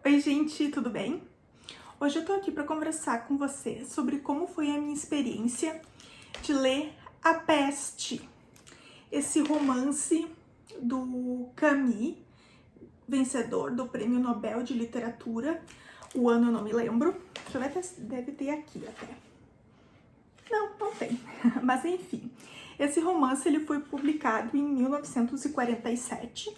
Oi, gente, tudo bem? Hoje eu tô aqui para conversar com você sobre como foi a minha experiência de ler A Peste, esse romance do Camus, vencedor do Prêmio Nobel de Literatura. O ano eu não me lembro, deixa eu ver, deve ter aqui até. Não tem, mas enfim. Esse romance ele foi publicado em 1947.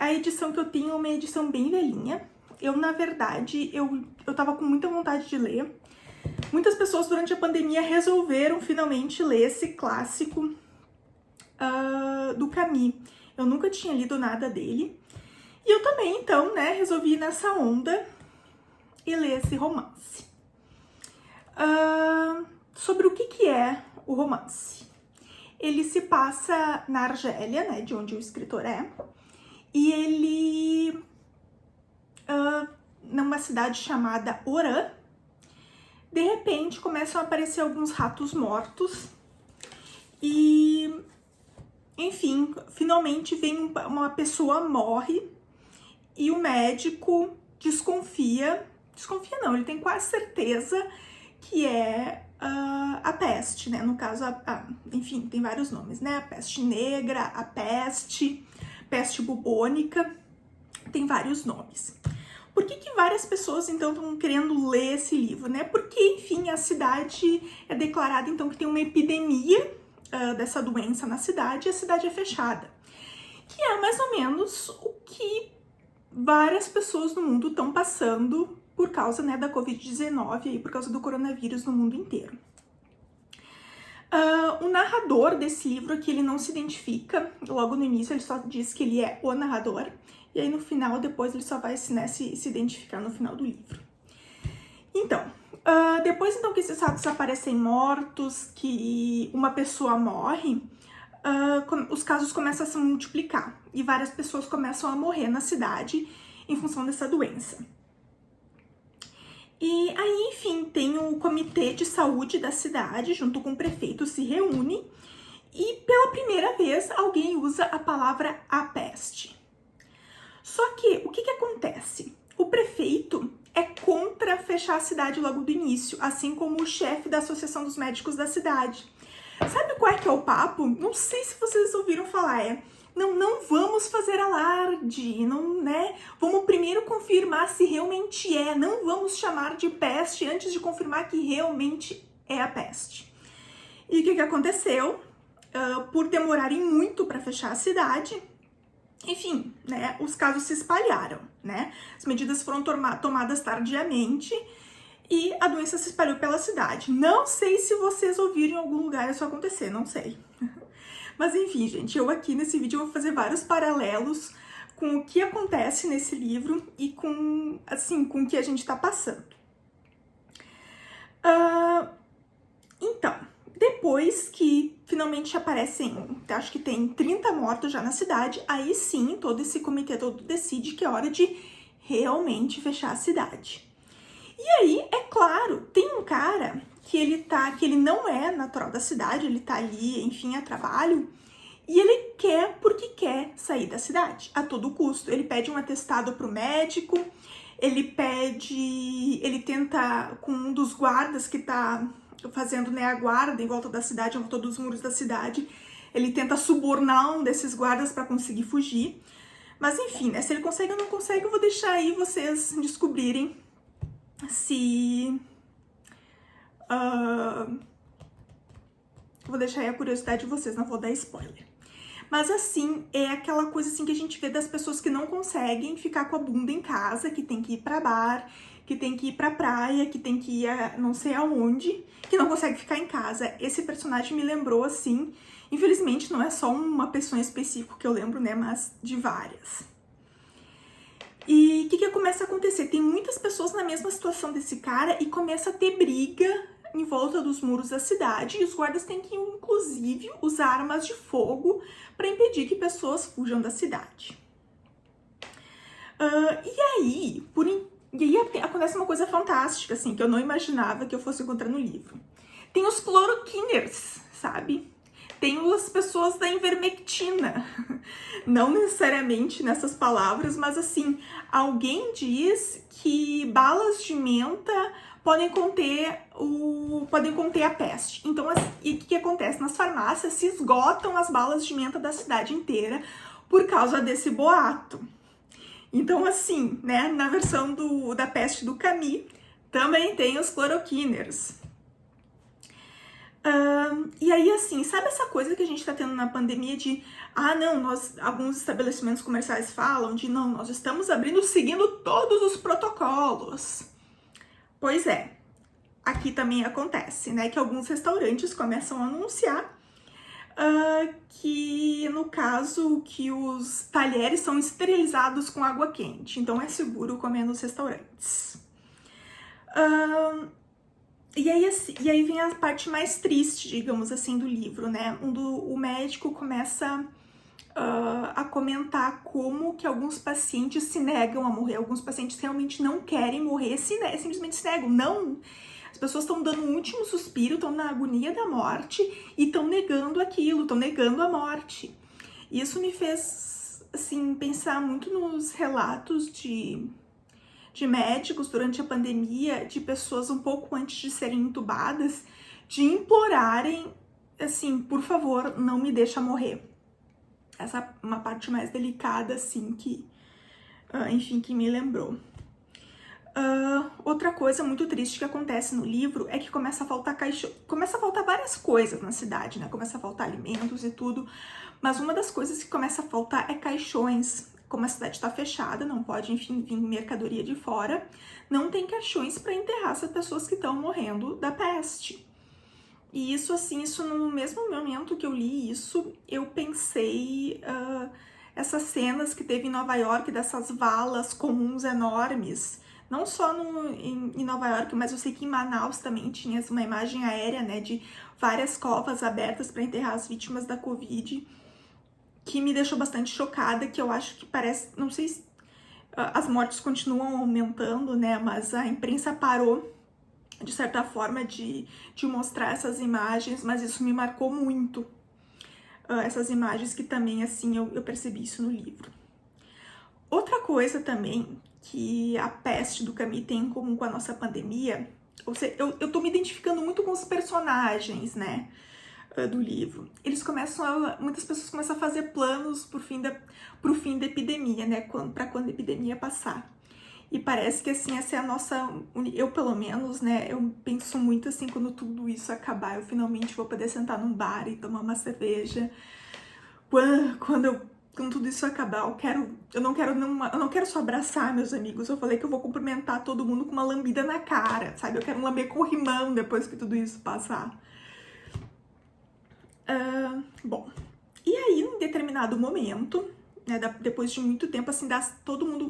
A edição que eu tenho é uma edição bem velhinha. Na verdade, eu tava com muita vontade de ler. Muitas pessoas durante a pandemia resolveram finalmente ler esse clássico do Camus. Eu nunca tinha lido nada dele. E eu também, então, né, resolvi ir nessa onda e ler esse romance. Sobre o que é o romance? Ele se passa na Argélia, né, de onde o escritor é. E ele, numa cidade chamada Oran, de repente começam a aparecer alguns ratos mortos e, enfim, finalmente vem uma pessoa morre e o médico desconfia não, ele tem quase certeza que é a peste, né? No caso, enfim, tem vários nomes, né? A peste negra, a peste bubônica, tem vários nomes. Por que várias pessoas, então, estão querendo ler esse livro, né? Porque, enfim, a cidade é declarada, então, que tem uma epidemia dessa doença na cidade e a cidade é fechada. Que é mais ou menos o que várias pessoas no mundo estão passando por causa, né, da Covid-19 e por causa do coronavírus no mundo inteiro. O narrador desse livro aqui, ele não se identifica, logo no início ele só diz que ele é o narrador, e aí no final, depois ele só vai, né, se identificar no final do livro. Então, depois então que esses ratos aparecem mortos, que uma pessoa morre, os casos começam a se multiplicar, e várias pessoas começam a morrer na cidade em função dessa doença. E aí, enfim, tem o comitê de saúde da cidade, junto com o prefeito, se reúne e pela primeira vez alguém usa a palavra a peste. Só que, o que acontece? O prefeito é contra fechar a cidade logo do início, assim como o chefe da Associação dos Médicos da cidade. Sabe qual é que é o papo? Não sei se vocês ouviram falar, não vamos fazer alarde, não, né? Vamos primeiro confirmar se realmente não vamos chamar de peste antes de confirmar que realmente é a peste. E o que aconteceu? Por demorarem muito para fechar a cidade, enfim, né, os casos se espalharam, né? As medidas foram tomadas tardiamente e a doença se espalhou pela cidade. Não sei se vocês ouviram em algum lugar isso acontecer, não sei. Mas enfim, gente, eu aqui nesse vídeo eu vou fazer vários paralelos com o que acontece nesse livro e com, assim, com o que a gente tá passando. Então, depois que finalmente aparecem, acho que tem 30 mortos já na cidade, aí sim, todo esse comitê todo decide que é hora de realmente fechar a cidade. E aí, é claro, tem um cara que ele não é natural da cidade, ele tá ali, enfim, a trabalho, e ele quer porque quer sair da cidade, a todo custo. Ele pede um atestado pro médico, ele tenta com um dos guardas que tá fazendo, né, a guarda em volta da cidade, em volta dos muros da cidade, ele tenta subornar um desses guardas para conseguir fugir. Mas enfim, né, se ele consegue ou não consegue, eu vou deixar aí vocês descobrirem se... vou deixar aí a curiosidade de vocês, não vou dar spoiler. Mas assim, é aquela coisa assim que a gente vê das pessoas que não conseguem ficar com a bunda em casa, que tem que ir pra bar, que tem que ir pra praia, que tem que ir a não sei aonde, que não consegue ficar em casa. Esse personagem me lembrou assim, infelizmente não é só uma pessoa em específico que eu lembro, né, mas de várias. E o que começa a acontecer? Tem muitas pessoas na mesma situação desse cara e começa a ter briga em volta dos muros da cidade e os guardas têm que, inclusive, usar armas de fogo para impedir que pessoas fujam da cidade. E aí acontece uma coisa fantástica, assim, que eu não imaginava que eu fosse encontrar no livro. Tem os cloroquiners, sabe? Tem as pessoas da ivermectina, não necessariamente nessas palavras, mas assim, alguém diz que balas de menta podem conter a peste. Então, e o que acontece? Nas farmácias se esgotam as balas de menta da cidade inteira por causa desse boato. Então, assim, né, na versão da peste do Camus, também tem os cloroquiners. E aí, assim, sabe essa coisa que a gente tá tendo na pandemia de, não, alguns estabelecimentos comerciais falam de, não, nós estamos abrindo seguindo todos os protocolos. Pois é, aqui também acontece, né, que alguns restaurantes começam a anunciar que, no caso, que os talheres são esterilizados com água quente, então é seguro comer nos restaurantes. E aí vem a parte mais triste, digamos assim, do livro, né? O médico começa a comentar como que alguns pacientes se negam a morrer, alguns pacientes realmente não querem morrer, simplesmente se negam, não. As pessoas estão dando um último suspiro, estão na agonia da morte e estão negando aquilo, estão negando a morte. E isso me fez, assim, pensar muito nos relatos de médicos durante a pandemia, de pessoas um pouco antes de serem entubadas, de implorarem, assim, por favor, não me deixa morrer. Essa é uma parte mais delicada, assim, que, enfim, que me lembrou. Outra coisa muito triste que acontece no livro é que começa a faltar várias coisas na cidade, né? Começa a faltar alimentos e tudo, mas uma das coisas que começa a faltar é caixões. Como a cidade está fechada, não pode, enfim, vir mercadoria de fora, não tem caixões para enterrar essas pessoas que estão morrendo da peste. E isso, assim, no mesmo momento que eu li isso, eu pensei essas cenas que teve em Nova York, dessas valas comuns enormes, não só em Nova York, mas eu sei que em Manaus também tinha uma imagem aérea, né, de várias covas abertas para enterrar as vítimas da Covid, que me deixou bastante chocada, que eu acho que parece, não sei se as mortes continuam aumentando, né, mas a imprensa parou, de certa forma, de mostrar essas imagens, mas isso me marcou muito, essas imagens que também, assim, eu percebi isso no livro. Outra coisa também que a peste do Camus tem em comum com a nossa pandemia, ou seja, eu tô me identificando muito com os personagens, né, do livro. Muitas pessoas começam a fazer planos pro fim da epidemia, né, para quando a epidemia passar. E parece que, assim, essa é a nossa, eu pelo menos, né, eu penso muito assim, quando tudo isso acabar, eu finalmente vou poder sentar num bar e tomar uma cerveja. Quando tudo isso acabar, eu não quero só abraçar meus amigos, eu falei que eu vou cumprimentar todo mundo com uma lambida na cara, sabe? Eu quero lamber corrimão depois que tudo isso passar. Bom, e aí, em determinado momento, né, depois de muito tempo, assim,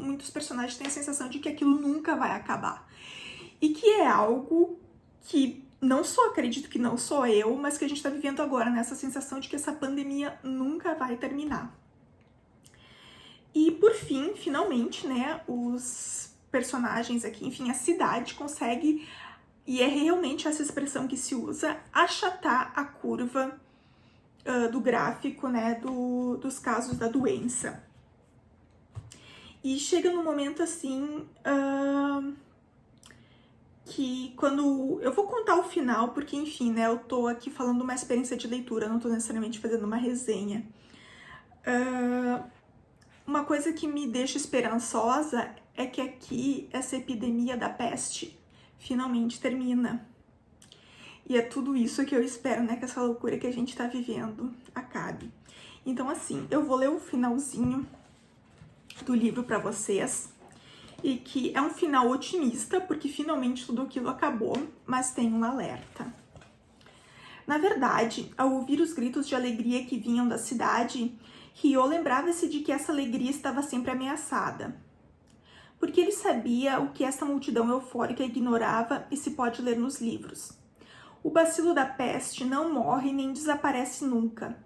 muitos personagens têm a sensação de que aquilo nunca vai acabar. E que é algo que não só acredito que não sou eu, mas que a gente tá vivendo agora, nessa sensação de que essa pandemia nunca vai terminar. E por fim, finalmente, né, os personagens aqui, enfim, a cidade consegue, e é realmente essa expressão que se usa, achatar a curva do gráfico, né, dos casos da doença. E chega num momento assim, que quando... Eu vou contar o final, porque enfim, né, eu tô aqui falando uma experiência de leitura, não tô necessariamente fazendo uma resenha. Uma coisa que me deixa esperançosa é que aqui, essa epidemia da peste finalmente termina. E é tudo isso que eu espero, né, que essa loucura que a gente tá vivendo acabe. Então, assim, eu vou ler o finalzinho do livro pra vocês, e que é um final otimista, porque finalmente tudo aquilo acabou, mas tem um alerta. Na verdade, ao ouvir os gritos de alegria que vinham da cidade, Ryo lembrava-se de que essa alegria estava sempre ameaçada. Porque ele sabia o que essa multidão eufórica ignorava e se pode ler nos livros. O bacilo da peste não morre nem desaparece nunca.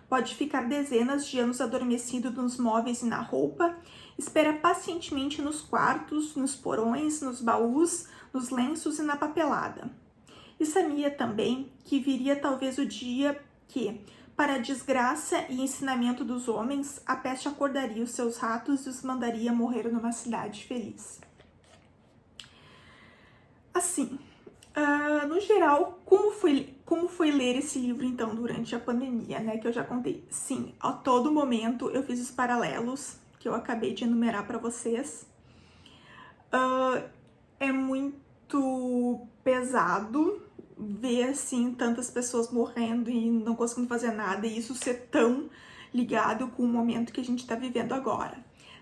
Pode ficar dezenas de anos adormecido nos móveis e na roupa, espera pacientemente nos quartos, nos porões, nos baús, nos lenços e na papelada. E sabia também que viria talvez o dia que, para a desgraça e ensinamento dos homens, a peste acordaria os seus ratos e os mandaria morrer numa cidade feliz. Assim, no geral, como foi ler esse livro, então, durante a pandemia, né, que eu já contei? Sim, a todo momento eu fiz os paralelos que eu acabei de enumerar para vocês. É muito pesado ver, assim, tantas pessoas morrendo e não conseguindo fazer nada, e isso ser tão ligado com o momento que a gente tá vivendo agora.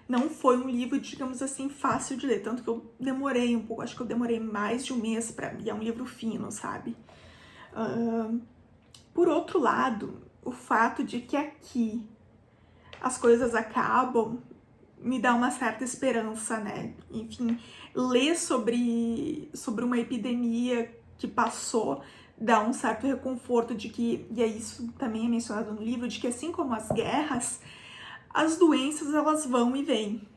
Não foi um livro, digamos assim, fácil de ler, tanto que eu demorei um pouco, acho que eu demorei mais de um mês pra ler, é um livro fino, sabe? Por outro lado, o fato de que aqui as coisas acabam me dá uma certa esperança, né? Enfim, ler sobre uma epidemia que passou dá um certo reconforto de que, e é isso também é mencionado no livro, de que assim como as guerras, as doenças elas vão e vêm.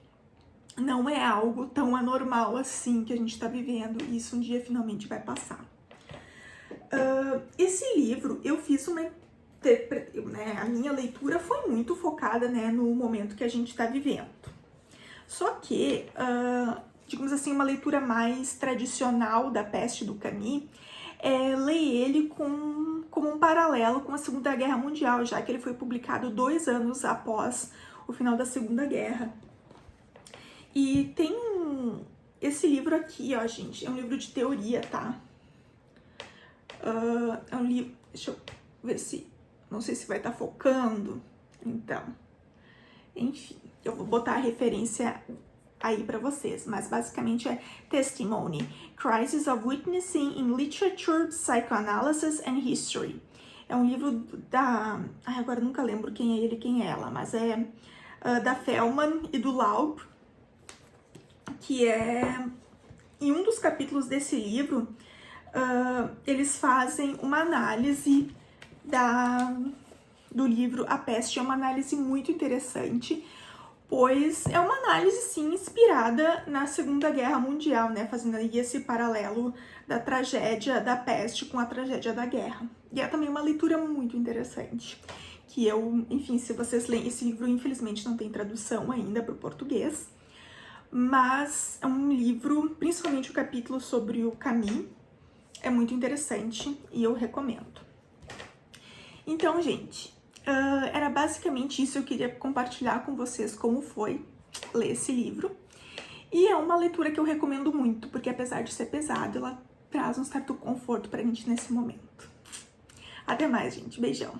Não é algo tão anormal assim que a gente tá vivendo, e isso um dia finalmente vai passar. Esse livro, eu fiz uma né, a minha leitura foi muito focada, né, no momento que a gente tá vivendo. Só que, digamos assim, uma leitura mais tradicional da Peste do Camus é ler ele como um paralelo com a Segunda Guerra Mundial, já que ele foi publicado 2 anos após o final da Segunda Guerra. E tem esse livro aqui, ó, gente, é um livro de teoria, tá? É um livro, deixa eu ver se, não sei se vai estar focando, então, enfim, eu vou botar a referência aí para vocês, mas basicamente é Testimony, Crisis of Witnessing in Literature, Psychoanalysis and History. É um livro da... agora eu nunca lembro quem é ele e quem é ela, mas é da Feldman e do Laub, que é... Em um dos capítulos desse livro, eles fazem uma análise do livro A Peste. É uma análise muito interessante, pois é uma análise, sim, inspirada na Segunda Guerra Mundial, né? Fazendo aí esse paralelo da tragédia da peste com a tragédia da guerra. E é também uma leitura muito interessante, que eu, enfim, se vocês leem esse livro, infelizmente não tem tradução ainda para o português, mas é um livro, principalmente o capítulo sobre o Camus, é muito interessante e eu recomendo. Então, gente, era basicamente isso. Eu queria compartilhar com vocês como foi ler esse livro. E é uma leitura que eu recomendo muito, porque apesar de ser pesado, ela traz um certo conforto pra gente nesse momento. Até mais, gente. Beijão!